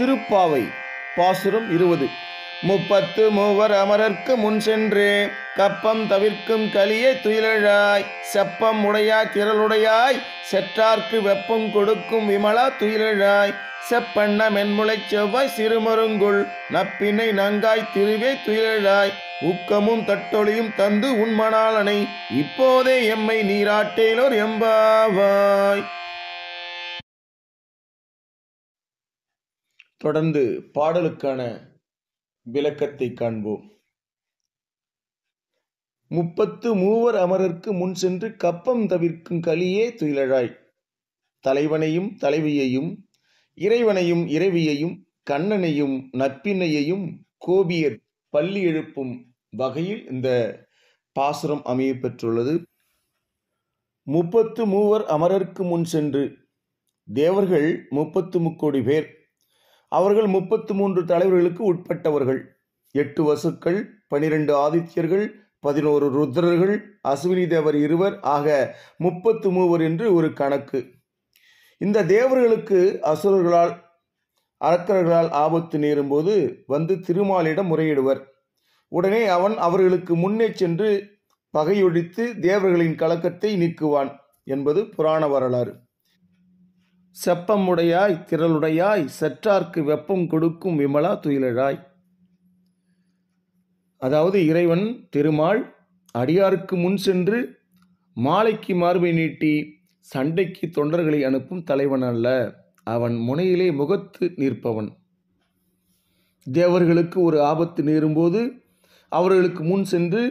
திருப்பாவை பாசுரம் 20. முப்பத்து மூவர் அமரர்க்கு முன் சென்று கப்பம் தவிர்க்கும் கலியே துயிலழாய் செப்பம் உடையாய் திரளுடையாய் செற்றார்க்கு வெப்பம் கொடுக்கும் விமலா துயிலழாய் செப்பண்ண மென்முளைச் செவ்வாய் சிறுமருங்குள் நப்பினை நங்காய் திருவே துயிலழாய் ஊக்கமும் தட்டொழியும் தந்து உண்மணாளனை இப்போதே எம்மை நீராட்டேலோர் எம்பாவாய். தொடர்ந்து பாடலுக்கான விளக்கத்தை காண்போம். முப்பத்து மூவர் அமரர்க்கு முன் சென்று கப்பம் தவிர்க்கும் கலியே துயிலழாய். தலைவனையும் தலைவியையும் இறைவனையும் இறைவியையும் கண்ணனையும் நப்பினையையும் கோபியர் பள்ளி எழுப்பும் வகையில் இந்த பாசுரம் அமைய பெற்றுள்ளது. முப்பத்து மூவர் அமரர்க்கு முன் சென்று, தேவர்கள் 33 பேர். அவர்கள் 33 தலைவர்களுக்கு உட்பட்டவர்கள். 8 வசுக்கள், 12 ஆதித்யர்கள், 11 ருத்ரர்கள், அஸ்வினி தேவர் 2 ஆக 33 என்று ஒரு கணக்கு. இந்த தேவர்களுக்கு அசுரர்களால் அரக்கர்களால் ஆபத்து நேரும்போது வந்து திருமாலிடம் முறையிடுவர். உடனே அவன் அவர்களுக்கு முன்னே சென்று பகையொழித்து தேவர்களின் கலக்கத்தை நீக்குவான் என்பது புராண வரலாறு. செப்பம் உடையாய் திரளுடையாய் செற்றார்க்கு வெப்பம் கொடுக்கும் விமலா துயிலழாய். அதாவது இறைவன் திருமால் அடியாருக்கு முன் சென்று மாலைக்கு மார்பை நீட்டி சண்டைக்கு தொண்டர்களை அனுப்பும் தலைவன் அல்ல, அவன் முனையிலே முகத்து நிற்பவன். தேவர்களுக்கு ஒரு ஆபத்து நேரும்போது அவர்களுக்கு முன் சென்று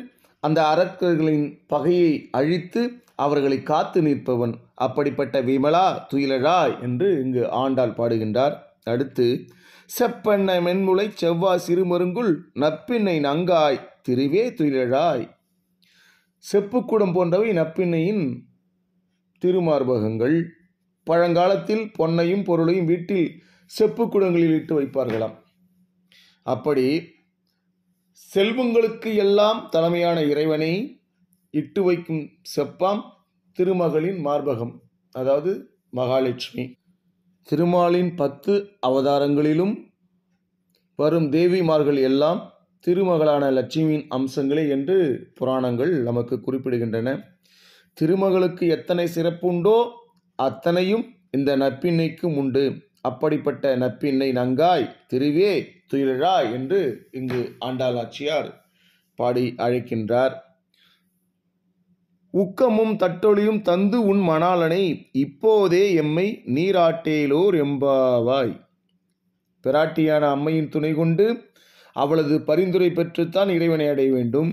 அந்த அரக்கர்களின் பகையை அழித்து அவர்களை காத்து நிற்பவன். அப்படிப்பட்ட விமலா துயிலழாய் என்று இங்கு ஆண்டாள் பாடுகின்றார். அடுத்து, செப்பெண்ண மென்முளை செவ்வாய் சிறுமருங்குள் நப்பின்னை நங்காய் திருவே துயிலழாய். செப்புக்குடம் போன்றவை நப்பின்னையின் திருமார்பகங்கள். பழங்காலத்தில் பொன்னையும் பொருளையும் வீட்டில் செப்புக்குடங்களில் இட்டு வைப்பார்களாம். அப்படி செல்வங்களுக்கு எல்லாம் தலைமையான இறைவனை இட்டு வைக்கும் செப்பாம் திருமகளின் மார்பகம், அதாவது மகாலட்சுமி. திருமாலின் 10 அவதாரங்களிலும் வரும் தேவிமார்கள் எல்லாம் திருமகளான லட்சுமியின் அம்சங்களே என்று புராணங்கள் நமக்கு குறிப்பிடுகின்றன. திருமகளுக்கு எத்தனை சிறப்புண்டோ அத்தனையும் இந்த நப்பின்னைக்கும் உண்டு. அப்படிப்பட்ட நப்பின்னை நங்காய் திருவே துயிலழாய் என்று இங்கு ஆண்டாளாச்சியார் பாடி அழைக்கின்றார். ஊக்கமும் தட்டொழியும் தந்து உன் மணாளனை இப்போதே எம்மை நீராட்டேலோர் எம்பாவாய். பிராட்டியான அம்மையின் துணை கொண்டு அவளது பரிந்துரை பெற்றுத்தான் இறைவனை அடைய வேண்டும்.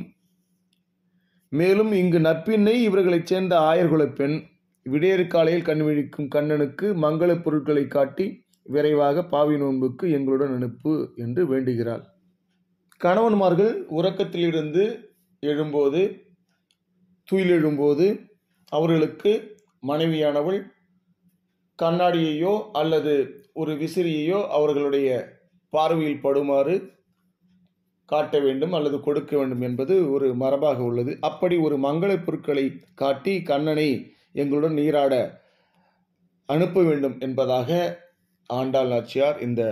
மேலும் இங்கு நப்பின்னை இவர்களைச் சேர்ந்த ஆயர்குலப் பெண். விடியற் காலையில் கண்விழிக்கும் கண்ணனுக்கு மங்கள பொருட்களை காட்டி விரைவாக பாவி நோன்புக்கு எங்களுடன் அனுப்பு என்று வேண்டுகிறாள். கணவன்மார்கள் உறக்கத்திலிருந்து எழும்போது துயிலெழும்போது அவர்களுக்கு மனைவியானவள் கண்ணாடியையோ அல்லது ஒரு விசிறியையோ அவர்களுடைய பார்வையில் படுமாறு காட்ட வேண்டும் அல்லது கொடுக்க வேண்டும் என்பது ஒரு மரபாக உள்ளது. அப்படி ஒரு மங்கள பொருட்களை காட்டி கண்ணனை எங்களுடன் நீராட அனுப்ப வேண்டும் என்பதாக ஆண்டாள் நாச்சியார் இந்த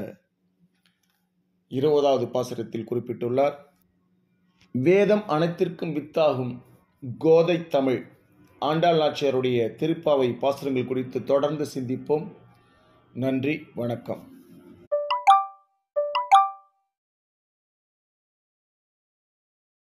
20வது பாசுரத்தில் குறிப்பிட்டுள்ளார். வேதம் அனைத்திற்கும் வித்தாகும் கோதை தமிழ் ஆண்டாள் நாச்சியாருடைய திருப்பாவை பாசுரங்கள் குறித்து தொடர்ந்து சிந்திப்போம். நன்றி, வணக்கம்.